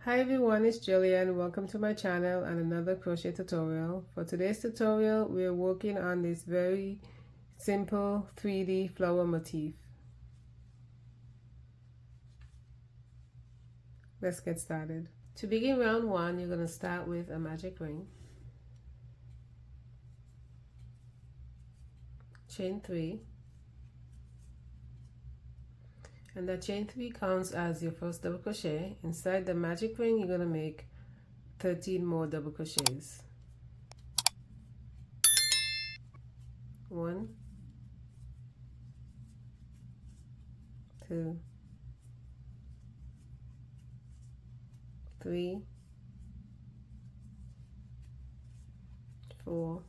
Hi everyone, it's Gillian. Welcome to my channel and another crochet tutorial. For today's tutorial, we're working on this very simple 3D flower motif. Let's get started. To begin round 1, you're going to start with a magic ring, chain 3, and that chain 3 counts as your first double crochet. Inside the magic ring, you're going to make 13 more double crochets. 1, 2, 3, 4,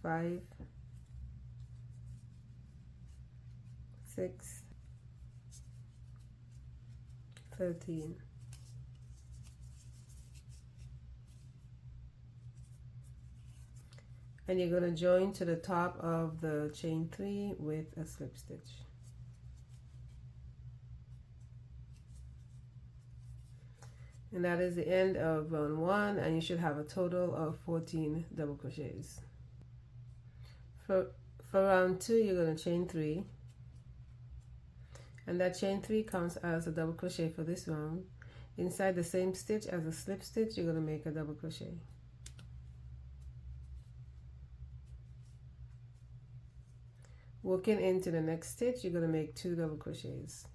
5, 6, 13. And you're going to join to the top of the chain 3 with a slip stitch. And that is the end of round 1, and you should have a total of 14 double crochets. For round 2, you're going to chain 3, and that chain 3 counts as a double crochet for this round. Inside the same stitch as a slip stitch, you're going to make a double crochet. Working into the next stitch, you're going to make 2 double crochets,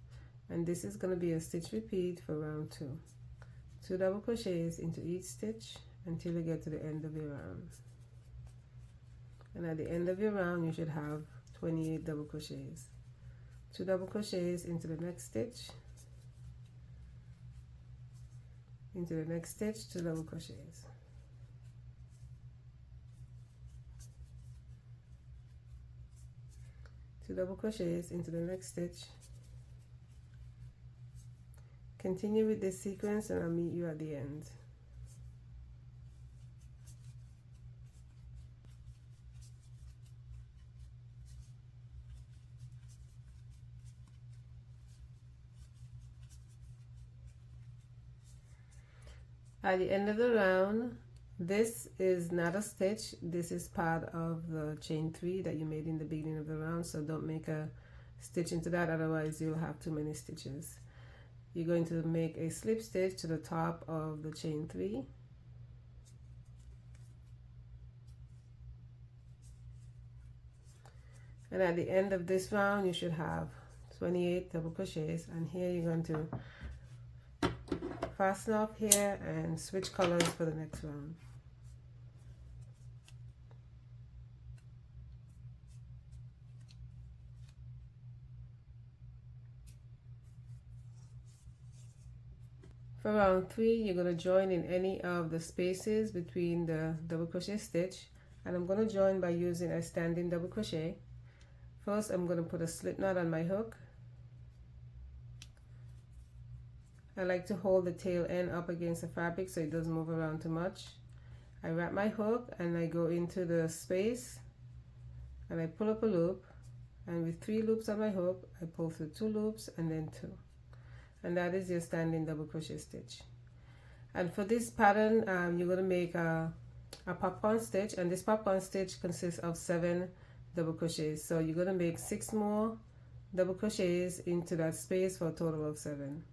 and this is going to be a stitch repeat for round 2. 2 double crochets into each stitch until you get to the end of your round. And at the end of your round, you should have 28 double crochets. 2 double crochets into the next stitch, into the next stitch, 2 double crochets. Double crochets into the next stitch. Continue with this sequence and I'll meet you at the end. At the end of the round, this is not a stitch, this is part of the chain 3 that you made in the beginning of the round, so don't make a stitch into that, otherwise you'll have too many stitches. You're going to make a slip stitch to the top of the chain 3, and at the end of this round you should have 28 double crochets, and here you're going to fasten off here and switch colors for the next round. For round 3, you're going to join in any of the spaces between the double crochet stitch, and I'm going to join by using a standing double crochet. First, I'm going to put a slip knot on my hook. I like to hold the tail end up against the fabric so it doesn't move around too much. I wrap my hook and I go into the space and I pull up a loop, and with 3 loops on my hook I pull through 2 loops and then 2, and that is your standing double crochet stitch. And for this pattern you're going to make a popcorn stitch, and this popcorn stitch consists of 7 double crochets, so you're going to make 6 more double crochets into that space for a total of 7.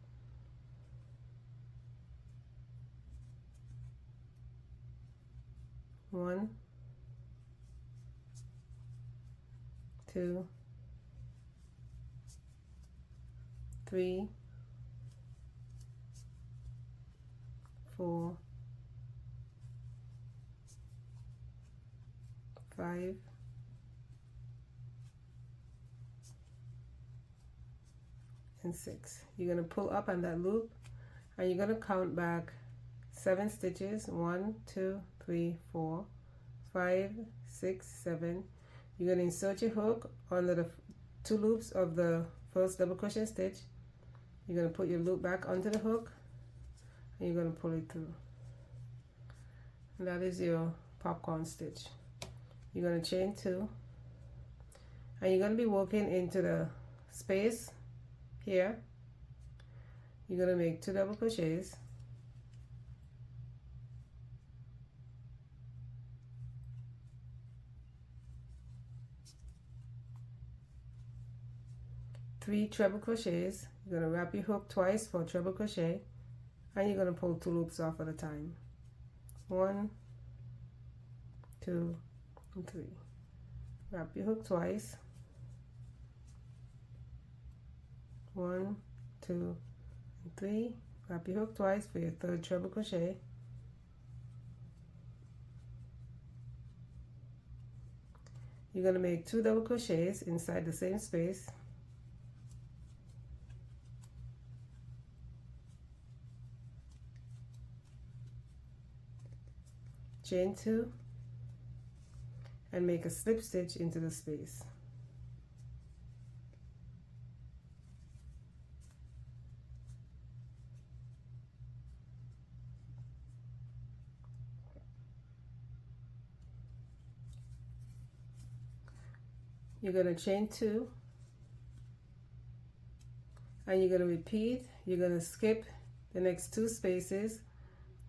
One, 2, 3, 4, 5, 6. You're going to pull up on that loop and you're going to count back 7 stitches. 1, 2, 3, 4, 5, 6, 7. You're going to insert your hook under the 2 loops of the first double crochet stitch. You're going to put your loop back onto the hook and you're going to pull it through, and that is your popcorn stitch. You're going to chain 2 and you're going to be working into the space here you're going to make 2 double crochets, three treble crochets. You're going to wrap your hook twice for treble crochet, and you're going to pull 2 loops off at a time. 1, 2, and 3. Wrap your hook twice. 1, 2, and 3. Wrap your hook twice for your 3rd treble crochet. You're going to make 2 double crochets inside the same space. Chain 2 and make a slip stitch into the space. You're going to chain 2 and you're going to repeat. You're going to skip the next 2 spaces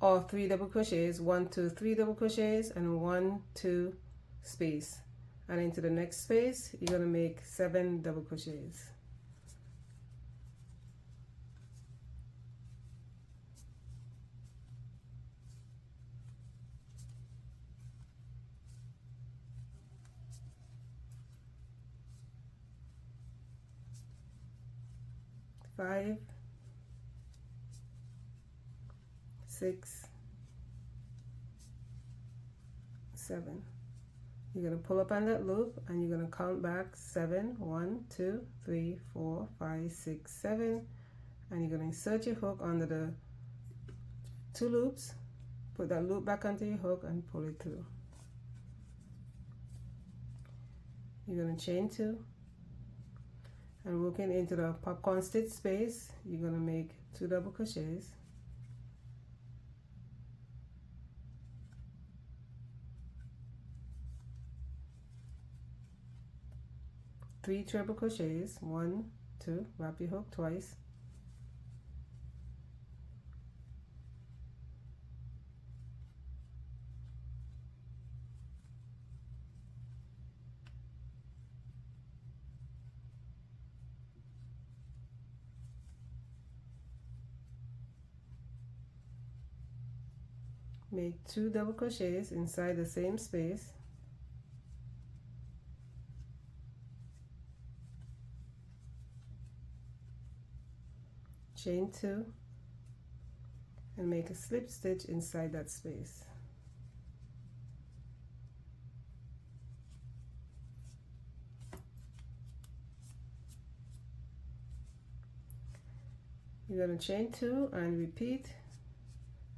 or 3 double crochets, 1, 2, 3 double crochets, and 1, 2 space, and into the next space you're going to make 7 double crochets. Five, 6, 7. You're going to pull up on that loop and you're going to count back 7. 1, 2, 3, 4, 5, 6, 7, and you're going to insert your hook under the 2 loops. Put that loop back onto your hook and pull it through. You're going to chain 2 and working into the popcorn stitch space, you're going to make 2 double crochets. Three treble crochets, 1, 2, wrap your hook twice. Make 2 double crochets inside the same space. Chain 2 and make a slip stitch inside that space. You're going to chain 2 and repeat,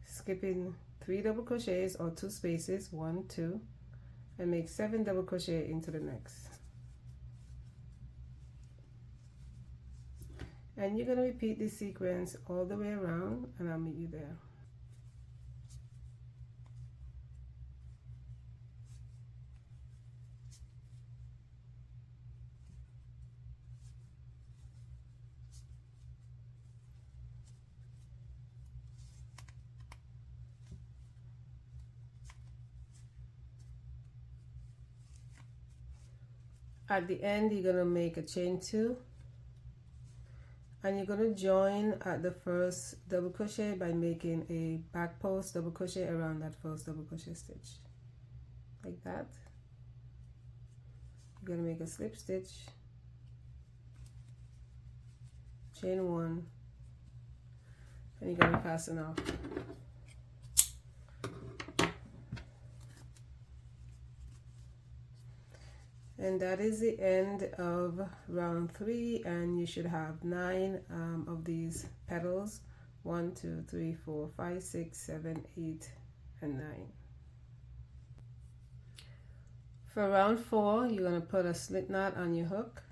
skipping 3 double crochets or 2 spaces, 1, 2, and make 7 double crochet into the next. And you're going to repeat this sequence all the way around, and I'll meet you there. At the end, you're going to make a chain 2. And you're going to join at the first double crochet by making a back post double crochet around that first double crochet stitch, like that. You're going to make a slip stitch, chain 1, and you're going to fasten off. And that is the end of round 3, and you should have 9 of these petals. 1, 2, 3, 4, 5, 6, 7, 8, and 9. For round 4, you're going to put a slip knot on your hook.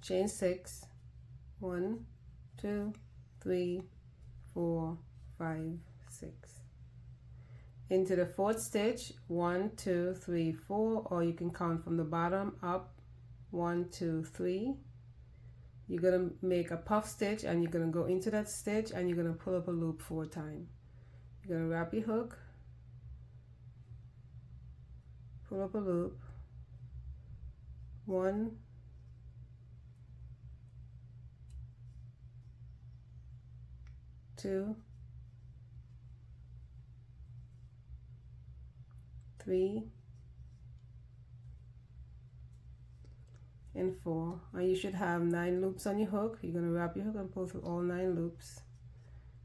Chain 6. 1, 2, 3, 4, 5, 6. Into the 4th stitch, 1, 2, 3, 4, or you can count from the bottom up, 1, 2, 3, you're going to make a puff stitch, and you're going to go into that stitch and you're going to pull up a loop 4 times. You're going to wrap your hook, pull up a loop, 1, 2, 3, and 4, and you should have 9 loops on your hook. You're going to wrap your hook and pull through all 9 loops.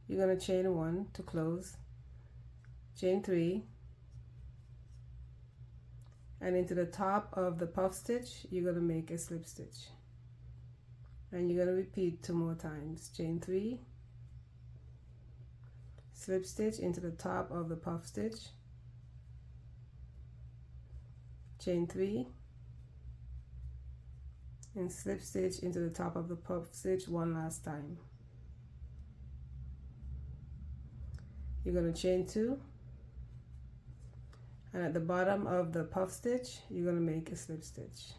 You're going to chain 1 to close, chain 3, and into the top of the puff stitch you're going to make a slip stitch, and you're going to repeat 2 more times. Chain 3, slip stitch into the top of the puff stitch, chain 3, and slip stitch into the top of the puff stitch one last time. You're going to chain 2, and at the bottom of the puff stitch you're going to make a slip stitch.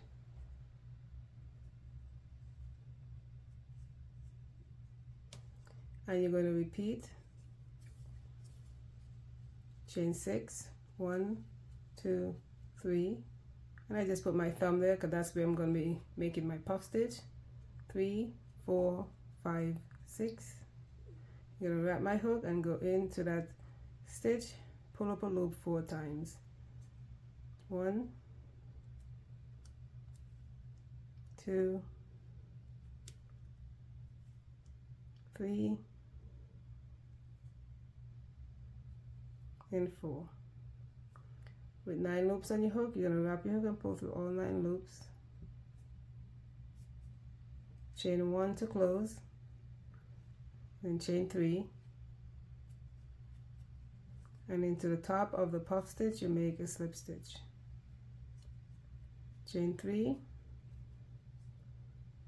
And you're going to repeat chain 6, 1, 2, 3, and I just put my thumb there because that's where I'm going to be making my puff stitch. 3, 4, 5, 6. I'm going to wrap my hook and go into that stitch, pull up a loop 4 times. 1, 2, 3, and 4. With 9 loops on your hook, you're going to wrap your hook and pull through all 9 loops. Chain 1 to close, then chain 3, and into the top of the puff stitch you make a slip stitch. Chain 3,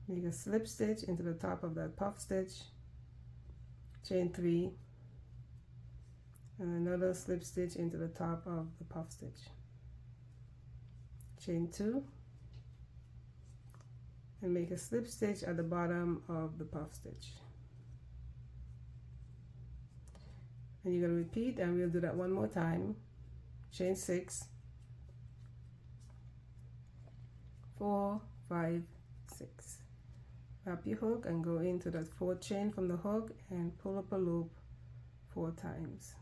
make a slip stitch into the top of that puff stitch, chain 3, and another slip stitch into the top of the puff stitch, chain 2, and make a slip stitch at the bottom of the puff stitch. And you're going to repeat, and we'll do that one more time. Chain 6, 4, 5, 6. Wrap your hook and go into that 4th chain from the hook and pull up a loop 4 times.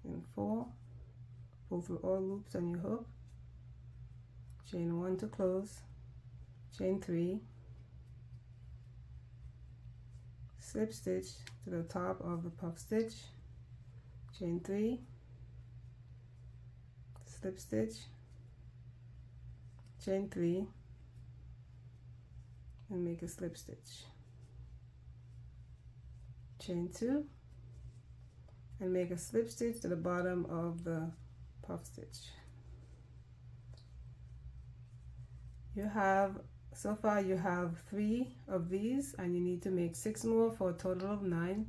And 4, pull through all loops on your hook, chain 1 to close, chain 3, slip stitch to the top of the puff stitch, chain 3, slip stitch, chain 3, and make a slip stitch, chain 2, and make a slip stitch to the bottom of the puff stitch. You have, so far you have 3 of these, and you need to make 6 more for a total of 9.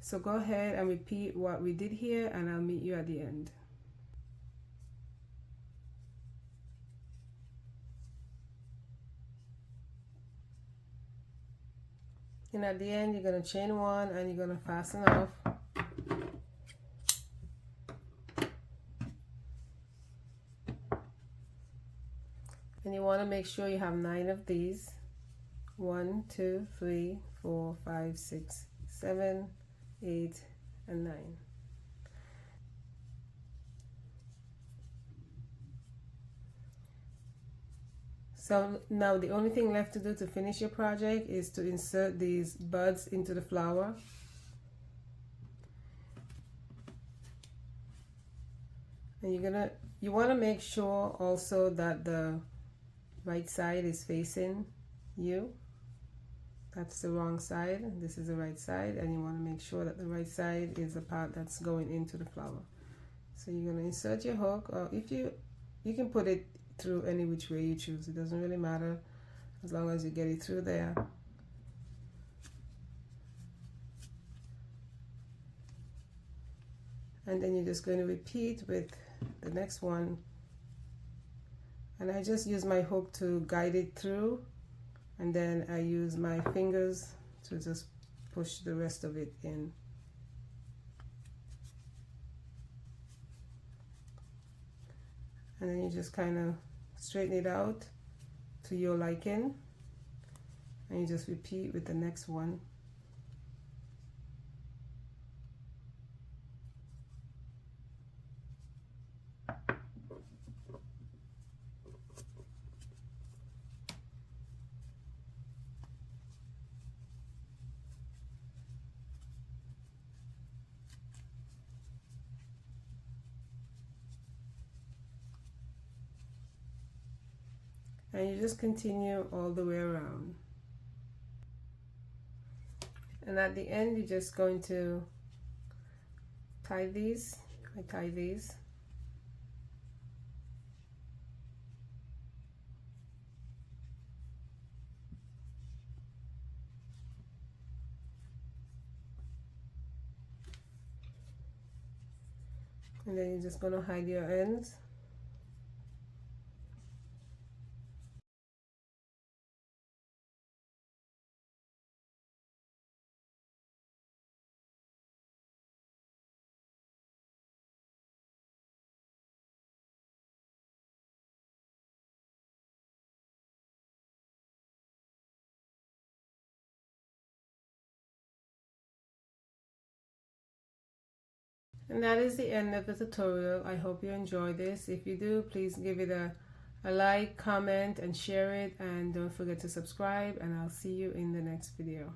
So go ahead and repeat what we did here, and I'll meet you at the end. And at the end you're going to chain 1 and you're going to fasten off. And you want to make sure you have 9 of these. 1, 2, 3, 4, 5, 6, 7, 8, and 9. So now the only thing left to do to finish your project is to insert these buds into the flower. And you want to make sure also that the right side is facing you. That's the wrong side. This is the right side, and you want to make sure that the right side is the part that's going into the flower. So you're going to insert your hook, or if you can put it through any which way you choose. It doesn't really matter as long as you get it through there. and then you're just going to repeat with the next one, and I just use my hook to guide it through, and then I use my fingers to just push the rest of it in. And then you just kind of straighten it out to your liking, and you just repeat with the next one. And you just continue all the way around. And at the end, you're just going to tie these. I tie these. And then you're just going to hide your ends. And that is the end of the tutorial. I hope you enjoy this. If you do, please give it a like, comment, and share it, and don't forget to subscribe, and I'll see you in the next video.